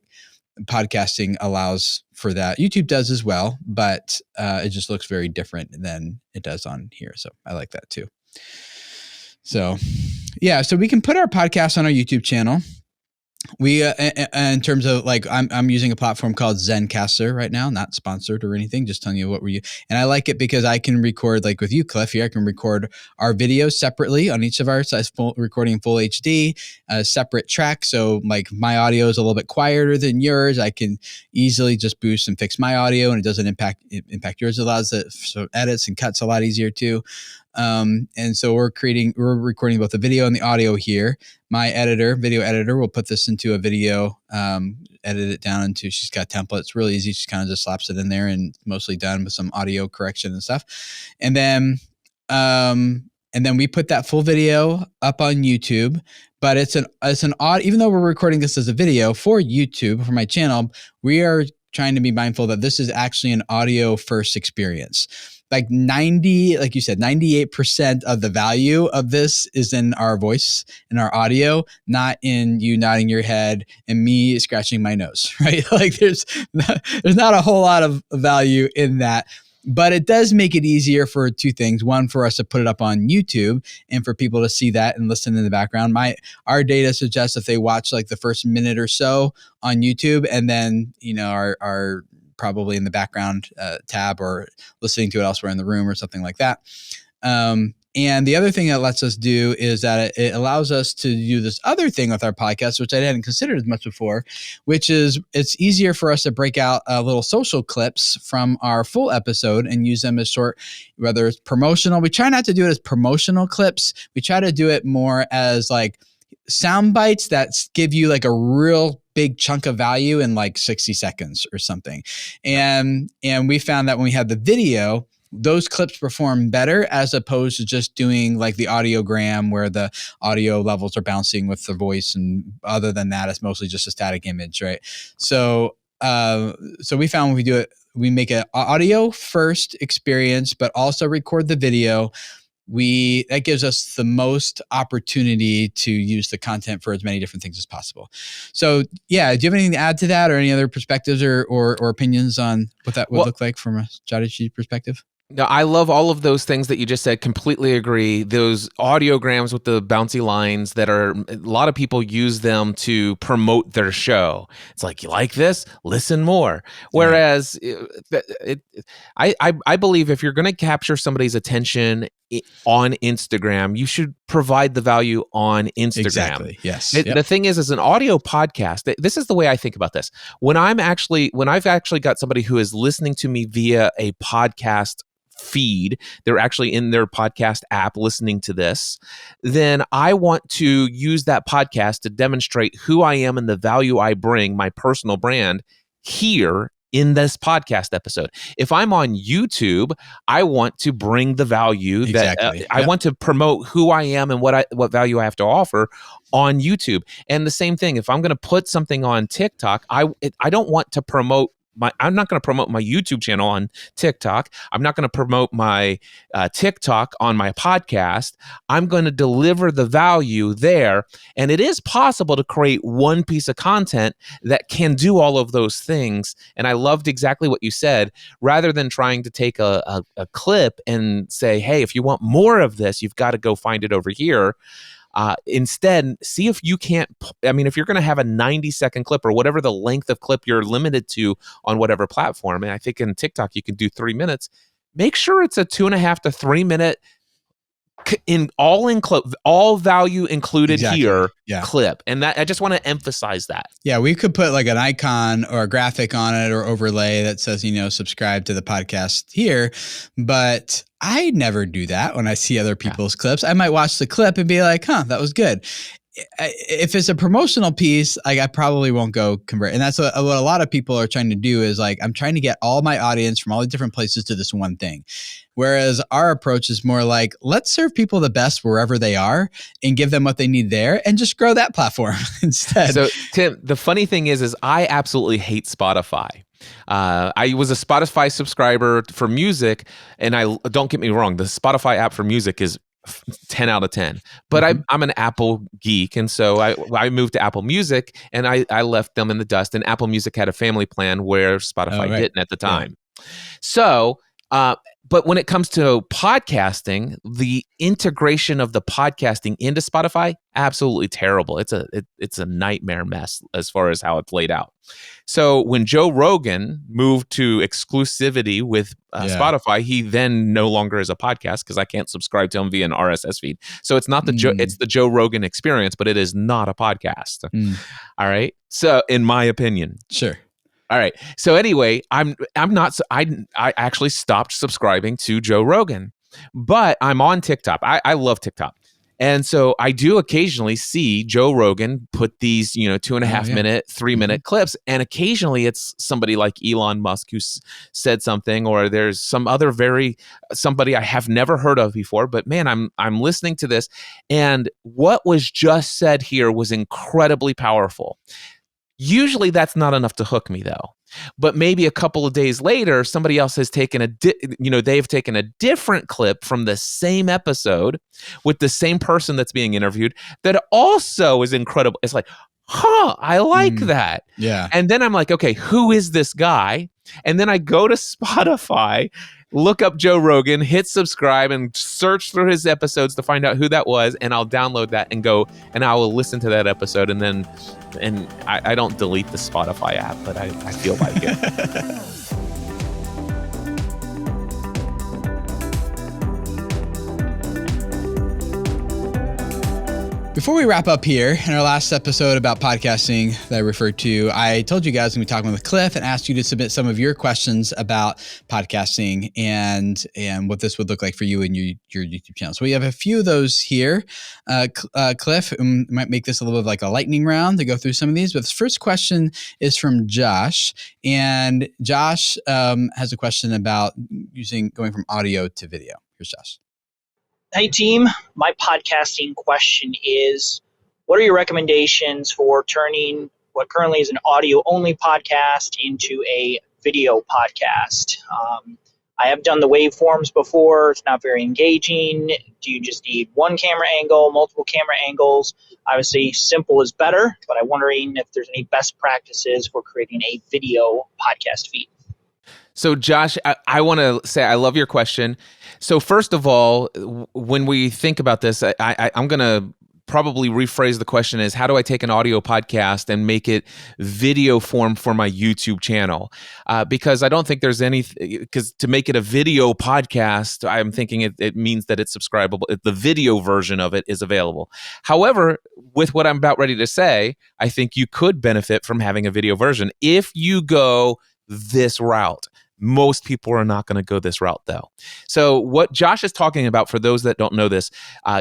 podcasting allows for that. YouTube does as well, but it just looks very different than it does on here. So I like that too. So, yeah, so we can put our podcast on our YouTube channel. We, in terms of like, I'm using a platform called Zencaster right now, not sponsored or anything, just telling you what we're using. And I like it because I can record, like with you, Cliff, here, I can record our videos separately on each of our sites, recording in full HD, a separate track. So like my audio is a little bit quieter than yours. I can easily just boost and fix my audio, and it doesn't impact yours. It allows it so edits and cuts a lot easier too. And so we're recording both the video and the audio here. My video editor, will put this into a video, edit it down into, she's got templates, really easy. She kind of just slaps it in there and mostly done with some audio correction and stuff. And then we put that full video up on YouTube, but it's an audio, even though we're recording this as a video for YouTube, for my channel, we are trying to be mindful that this is actually an audio first experience. Like like you said, 98% of the value of this is in our voice, in our audio, not in you nodding your head and me scratching my nose, right? Like there's not a whole lot of value in that, but it does make it easier for two things. One, for us to put it up on YouTube and for people to see that and listen in the background. Our data suggests if they watch like the first minute or so on YouTube, and then, our probably in the background tab or listening to it elsewhere in the room or something like that. And the other thing that lets us do is that it allows us to do this other thing with our podcast, which I hadn't considered as much before, which is it's easier for us to break out little social clips from our full episode and use them as short, whether it's promotional. We try not to do it as promotional clips. We try to do it more as like sound bites that give you like a real big chunk of value in like 60 seconds or something. And we found that when we had the video, those clips perform better as opposed to just doing like the audiogram where the audio levels are bouncing with the voice. And other than that, it's mostly just a static image, right? So we found when we do it, we make an audio first experience, but also record the video. That gives us the most opportunity to use the content for as many different things as possible. So yeah, do you have anything to add to that, or any other perspectives or opinions on what that would look like from a strategy perspective? No, I love all of those things that you just said. Completely agree. Those audiograms with the bouncy lines a lot of people use them to promote their show. It's like, you like this? Listen more. Whereas I believe if you're going to capture somebody's attention on Instagram, you should provide the value on Instagram. Exactly. Yes. The thing is, as an audio podcast, this is the way I think about this. When I've actually got somebody who is listening to me via a podcast feed, they're actually in their podcast app listening to this, then I want to use that podcast to demonstrate who I am and the value I bring, my personal brand, here in this podcast episode. If I'm on YouTube, I want to bring the value that I want to promote who I am and what value I have to offer on YouTube. And the same thing, if I'm going to put something on TikTok, I don't want to promote I'm not going to promote my YouTube channel on TikTok. I'm not going to promote my TikTok on my podcast. I'm going to deliver the value there. And it is possible to create one piece of content that can do all of those things. And I loved exactly what you said. Rather than trying to take a clip and say, hey, if you want more of this, you've got to go find it over here. Instead, see if you can't, if you're going to have a 90-second clip or whatever the length of clip you're limited to on whatever platform, and I think in TikTok you can do 3 minutes, make sure it's a 2.5 to 3 minute all value included here clip. And that I just want to emphasize that. Yeah, we could put like an icon or a graphic on it or overlay that says, subscribe to the podcast here. But I never do that when I see other people's clips. I might watch the clip and be like, that was good. If it's a promotional piece, I probably won't go convert. And that's what a lot of people are trying to do is like, I'm trying to get all my audience from all the different places to this one thing. Whereas our approach is more like, let's serve people the best wherever they are and give them what they need there and just grow that platform instead. So Tim, the funny thing is I absolutely hate Spotify. I was a Spotify subscriber for music, and don't get me wrong, the Spotify app for music is 10 out of 10, but I'm an Apple geek. And so I moved to Apple Music, and I left them in the dust, and Apple Music had a family plan where Spotify didn't at the time. So But when it comes to podcasting, the integration of the podcasting into Spotify, absolutely terrible. It's a nightmare mess as far as how it played out. So when Joe Rogan moved to exclusivity with Spotify, he then no longer is a podcast because I can't subscribe to him via an RSS feed. So it's not it's the Joe Rogan experience, but it is not a podcast. All right. So in my opinion, sure. All right. So anyway, I actually stopped subscribing to Joe Rogan, but I'm on TikTok. I love TikTok. And so I do occasionally see Joe Rogan put these, 2.5 minute, 3-minute clips. And occasionally it's somebody like Elon Musk who said something, or there's some other somebody I have never heard of before. But man, I'm listening to this. And what was just said here was incredibly powerful. Usually that's not enough to hook me though. But maybe a couple of days later, somebody else has taken they've taken a different clip from the same episode with the same person that's being interviewed that also is incredible. It's like, I like that. Yeah. And then I'm like, okay, who is this guy? And then I go to Spotify, look up Joe Rogan, hit subscribe, and search through his episodes to find out who that was. And I'll download that and go, and I will listen to that episode. And I don't delete the Spotify app, but I feel like it. Before we wrap up here, in our last episode about podcasting that I referred to, I told you guys I'm going to be talking with Cliff and asked you to submit some of your questions about podcasting and what this would look like for you and your YouTube channel. So we have a few of those here. Cliff, might make this a little bit of like a lightning round to go through some of these. But the first question is from Josh. And Josh has a question about going from audio to video. Here's Josh. Hey team, my podcasting question is, what are your recommendations for turning what currently is an audio-only podcast into a video podcast? I have done the waveforms before. It's not very engaging. Do you just need one camera angle, multiple camera angles? Obviously, simple is better, but I'm wondering if there's any best practices for creating a video podcast feed. So Josh, I want to say I love your question. So first of all, when we think about this, I'm going to probably rephrase the question as, how do I take an audio podcast and make it video form for my YouTube channel? Because I don't think there's because to make it a video podcast, I'm thinking it means that it's subscribable. The video version of it is available. However, with what I'm about ready to say, I think you could benefit from having a video version if you go this route. Most people are not going to go this route though. So what Josh is talking about, for those that don't know this,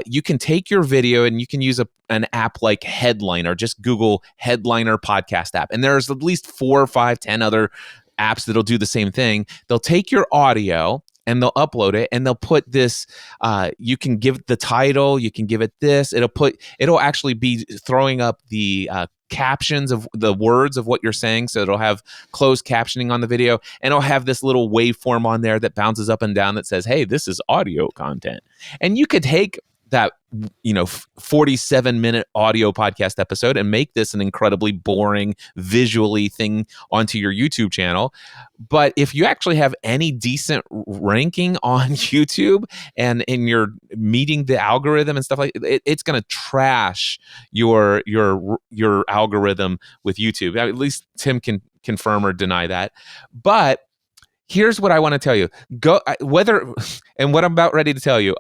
you can take your video and you can use an app like Headliner. Just Google Headliner podcast app. And there's at least 4 or 5, 10 other apps that'll do the same thing. They'll take your audio and they'll upload it, and they'll put this, you can give it the title, you can give it this, it'll actually be throwing up the captions of the words of what you're saying. So it'll have closed captioning on the video, and it'll have this little waveform on there that bounces up and down that says, hey, this is audio content. And you could take that 47-minute audio podcast episode and make this an incredibly boring visually thing onto your YouTube channel. But if you actually have any decent ranking on YouTube and you're meeting the algorithm and stuff like it, it's going to trash your algorithm with YouTube. At least Tim can confirm or deny that. But here's what I want to tell you. And what I'm about ready to tell you,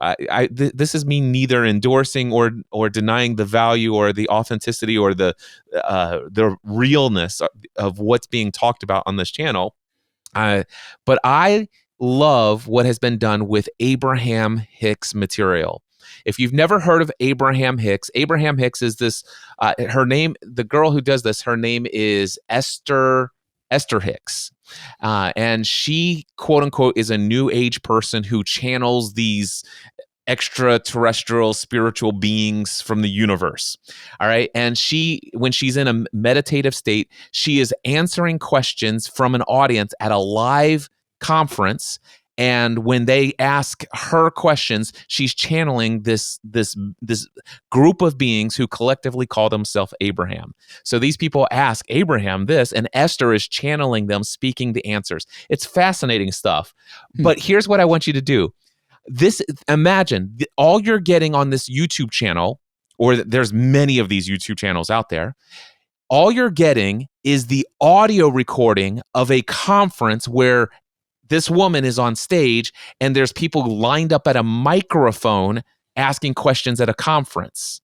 this is me neither endorsing or denying the value or the authenticity or the realness of what's being talked about on this channel. But I love what has been done with Abraham Hicks material. If you've never heard of Abraham Hicks is this, her name, the girl who does this, her name is Esther Hicks. And she, quote unquote, is a new age person who channels these extraterrestrial spiritual beings from the universe. All right. And when she's in a meditative state, she is answering questions from an audience at a live conference. And when they ask her questions, she's channeling this group of beings who collectively call themselves Abraham. So these people ask Abraham this, and Esther is channeling them, speaking the answers. It's fascinating stuff. But here's what I want you to do. Imagine all you're getting on this YouTube channel, or there's many of these YouTube channels out there. All you're getting is the audio recording of a conference where this woman is on stage and there's people lined up at a microphone asking questions at a conference.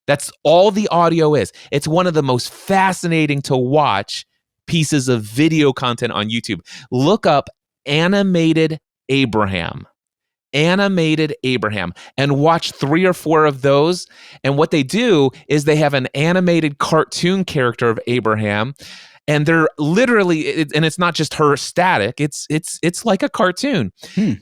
That's all the audio is. It's one of the most fascinating to watch pieces of video content on YouTube. Look up animated Abraham, and watch 3 or 4 of those. And what they do is they have an animated cartoon character of Abraham, and they're literally, and it's not just her static. It's like a cartoon,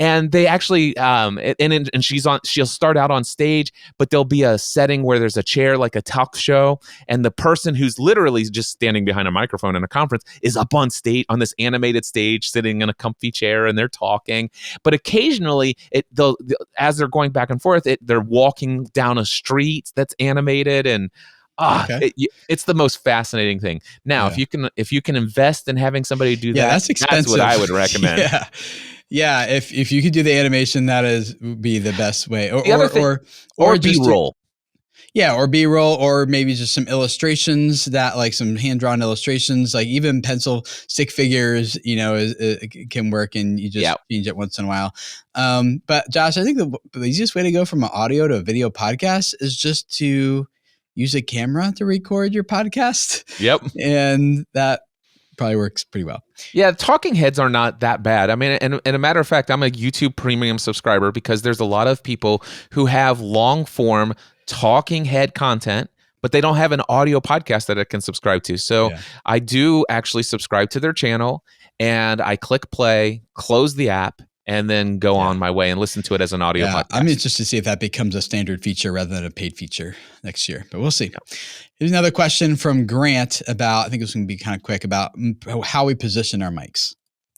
and they actually, and she'll start out on stage, but there'll be a setting where there's a chair, like a talk show, and the person who's literally just standing behind a microphone in a conference is up on stage on this animated stage, sitting in a comfy chair, and they're talking. But occasionally, as they're going back and forth, they're walking down a street that's animated, and it's the most fascinating thing. Now, if you can invest in having somebody do that, that's expensive. That's what I would recommend. Yeah. If you could do the animation, would be the best way. Or B-roll. Or B-roll, or maybe just some illustrations like some hand-drawn illustrations, like even pencil stick figures, can work, and you just change it once in a while. But Josh, I think the easiest way to go from an audio to a video podcast is just to use a camera to record your podcast. Yep. And that probably works pretty well. Yeah, talking heads are not that bad. I mean, and a matter of fact, I'm a YouTube premium subscriber because there's a lot of people who have long form talking head content, but they don't have an audio podcast that I can subscribe to. So I do actually subscribe to their channel, and I click play, close the app, and then go on my way and listen to it as an audio podcast. I'm interested to see if that becomes a standard feature rather than a paid feature next year, but we'll see. Here's another question from Grant about, I think it's going to be kind of quick, about how we position our mics.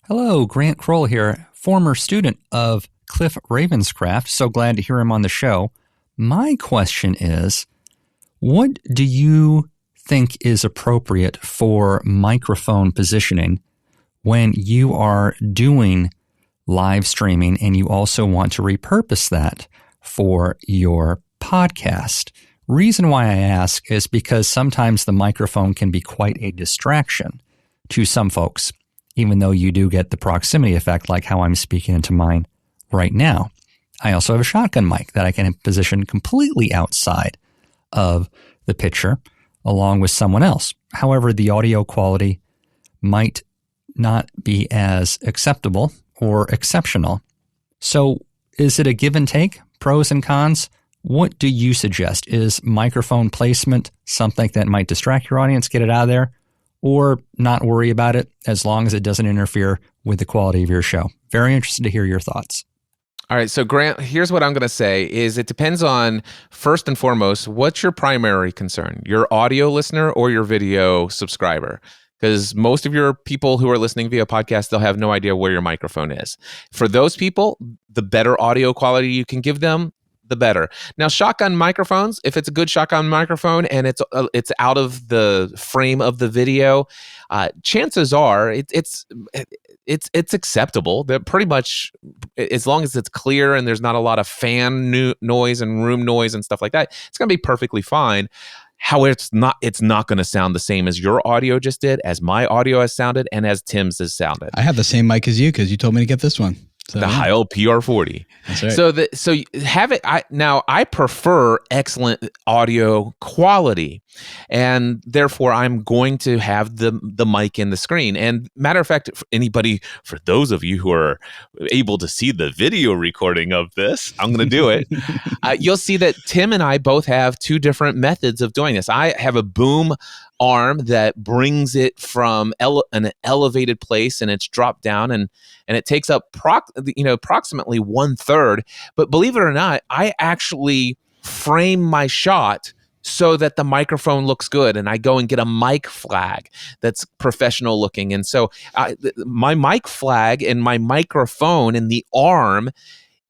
Hello, Grant Kroll here, former student of Cliff Ravenscraft. So glad to hear him on the show. My question is, what do you think is appropriate for microphone positioning when you are doing live streaming and you also want to repurpose that for your podcast? Reason why I ask is because sometimes the microphone can be quite a distraction to some folks, even though you do get the proximity effect like how I'm speaking into mine right now. I also have a shotgun mic that I can position completely outside of the picture along with someone else. However, the audio quality might not be as acceptable or exceptional. So is it a give and take, pros and cons? What do you suggest? Is microphone placement something that might distract your audience, get it out of there, or not worry about it as long as it doesn't interfere with the quality of your show? Very interested to hear your thoughts. All right, so Grant, here's what I'm going to say is it depends on, first and foremost, what's your primary concern, your audio listener or your video subscriber? Because most of your people who are listening via podcast, they'll have no idea where your microphone is. For those people, the better audio quality you can give them, the better. Now, shotgun microphones, if it's a good shotgun microphone and it's out of the frame of the video, chances are it's acceptable. They're pretty much, as long as it's clear and there's not a lot of fan noise and room noise and stuff like that, it's going to be perfectly fine. How it's not going to sound the same as your audio just did, as my audio has sounded, and as Tim's has sounded. I have the same mic as you because you told me to get this one. So, the Heil PR40. That's right. So have it. I prefer excellent audio quality, and therefore I'm going to have the mic in the screen. And matter of fact, for those of you who are able to see the video recording of this, I'm going to do it. You'll see that Tim and I both have two different methods of doing this. I have a boom arm that brings it from an elevated place, and it's dropped down, and it takes up approximately 1/3. But believe it or not, I actually frame my shot so that the microphone looks good, and I go and get a mic flag that's professional looking. And so my mic flag and my microphone and the arm,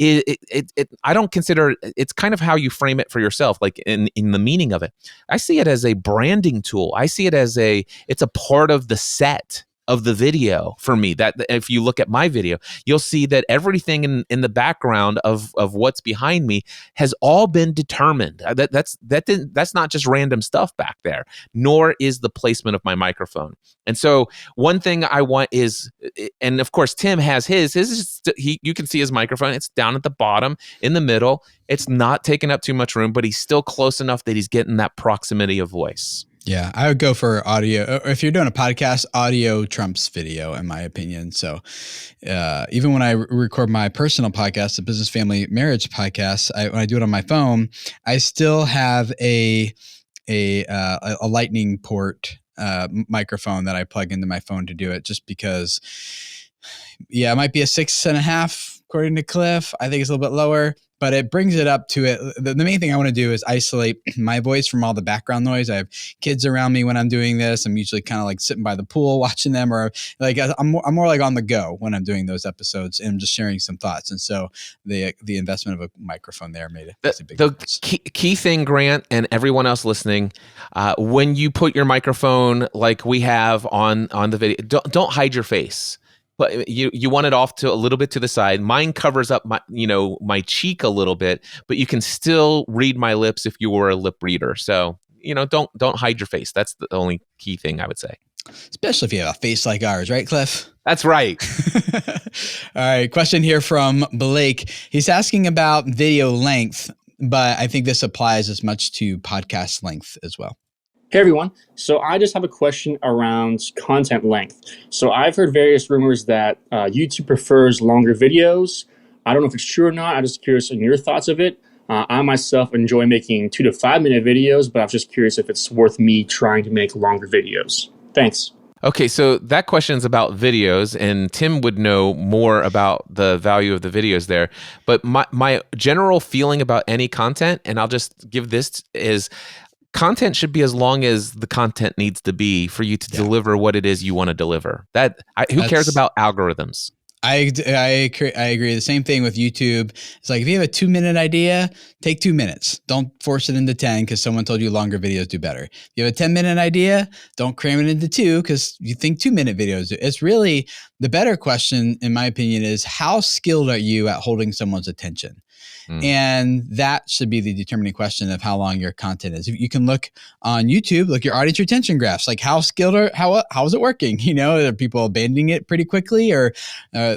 I don't consider, it's kind of how you frame it for yourself, like in the meaning of it. I see it as a branding tool. I see it as it's a part of the set of the video for me. That if you look at my video, you'll see that everything in the background of what's behind me has all been determined. That's not just random stuff back there, nor is the placement of my microphone. And so one thing I want is, and of course Tim has his is you can see his microphone. It's down at the bottom in the middle. It's not taking up too much room, but he's still close enough that he's getting that proximity of voice. Yeah, I would go for audio. If you're doing a podcast, audio trumps video, in my opinion. So even when I record my personal podcast, the Business Family Marriage podcast, when I do it on my phone, I still have a lightning port microphone that I plug into my phone to do it, just because, it might be a 6.5 according to Cliff. I think it's a little bit lower, but it brings it up to it. The main thing I want to do is isolate my voice from all the background noise. I have kids around me when I'm doing this. I'm usually kind of like sitting by the pool watching them, or like I'm more like on the go when I'm doing those episodes and just sharing some thoughts. And so the investment of a microphone there made a big difference. Key thing, Grant, and everyone else listening, when you put your microphone like we have on the video, don't hide your face. But you want it off to a little bit to the side. Mine covers up my cheek a little bit, but you can still read my lips if you were a lip reader. So don't hide your face. That's the only key thing I would say. Especially if you have a face like ours, right, Cliff? That's right. All right. Question here from Blake. He's asking about video length, but I think this applies as much to podcast length as well. Hey everyone, so I just have a question around content length. So I've heard various rumors that YouTube prefers longer videos. I don't know if it's true or not. I'm just curious on your thoughts of it. I myself enjoy making 2 to 5 minute videos, but I'm just curious if it's worth me trying to make longer videos. Thanks. Okay, so that question is about videos, and Tim would know more about the value of the videos there. But my general feeling about any content, and I'll just give this, is content should be as long as the content needs to be for you to deliver what it is you want to deliver. Who cares about algorithms? I agree. The same thing with YouTube. It's like, if you have a 2-minute idea, take 2 minutes. Don't force it into 10 because someone told you longer videos do better. If you have a 10-minute idea, don't cram it into 2 because you think 2-minute videos do. It's really, the better question, in my opinion, is how skilled are you at holding someone's attention? And that should be the determining question of how long your content is. If you can look on YouTube, look your audience retention graphs, like how skilled how is it working? Are people abandoning it pretty quickly, or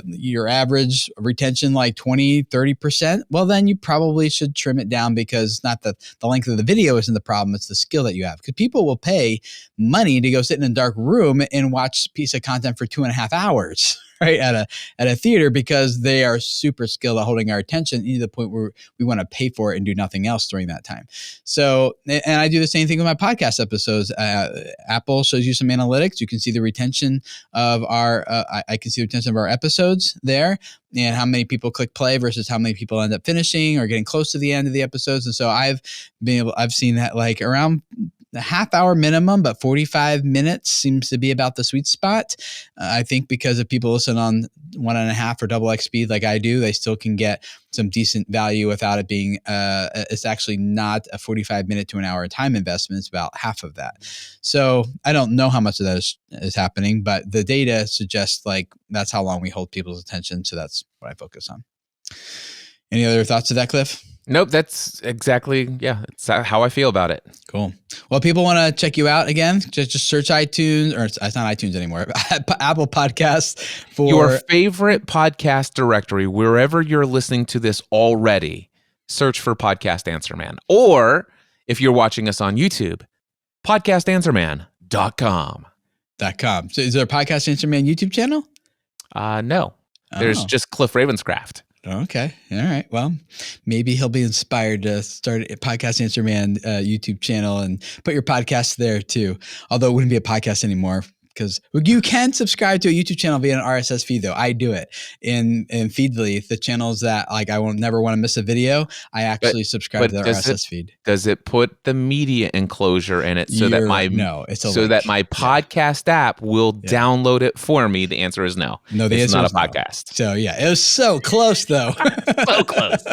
your average retention like 20, 30%? Well, then you probably should trim it down, because not the length of the video isn't the problem. It's the skill that you have, because people will pay money to go sit in a dark room and watch a piece of content for 2.5 hours. Right, at a theater, because they are super skilled at holding our attention to the point where we want to pay for it and do nothing else during that time. So, and I do the same thing with my podcast episodes. Apple shows you some analytics. You can see the retention of I can see the retention of our episodes there, and how many people click play versus how many people end up finishing or getting close to the end of the episodes. And so I've seen that like around a half-hour minimum, but 45 minutes seems to be about the sweet spot. I think because if people listen on 1.5 or double X speed like I do, they still can get some decent value without it being, it's actually not a 45-minute to an hour time investment. It's about half of that. So I don't know how much of that is happening, but the data suggests like that's how long we hold people's attention. So that's what I focus on. Any other thoughts to that, Cliff? Nope, that's exactly, it's how I feel about it. Cool. Well, people want to check you out again, just search iTunes, or it's not iTunes anymore, Apple Podcasts for your favorite podcast directory, wherever you're listening to this already. Search for Podcast Answer Man. Or if you're watching us on YouTube, podcastanswerman.com. So is there a Podcast Answer Man YouTube channel? No. There's just Cliff Ravenscraft. Okay. All right. Well, maybe he'll be inspired to start a Podcast Answer Man YouTube channel and put your podcast there too. Although it wouldn't be a podcast anymore. because you can subscribe to a YouTube channel via an RSS feed, though. I do it in Feedly. The channels that like I won't never want to miss a video, I actually subscribe to their RSS feed. Does it put the media enclosure in it so that my podcast app will download it for me? The answer is no. No, the it's answer not is a podcast. No. So yeah, it was so close though. So close.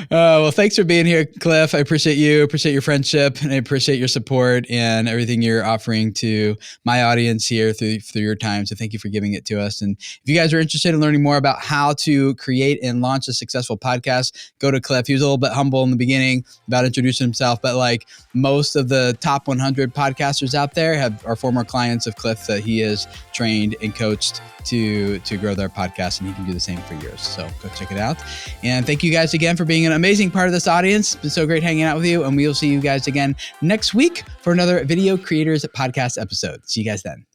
Well, thanks for being here, Cliff. I appreciate you. Appreciate your friendship, and I appreciate your support and everything you're offering to my audience here through your time. So thank you for giving it to us. And if you guys are interested in learning more about how to create and launch a successful podcast, go to Cliff. He was a little bit humble in the beginning about introducing himself, but like most of the top 100 podcasters out there are former clients of Cliff that he has trained and coached to grow their podcast, and he can do the same for yours. So go check it out. And thank you guys again for being an amazing part of this audience. It's been so great hanging out with you, and we'll see you guys again next week for another Video Creators Podcast episode. See you guys then.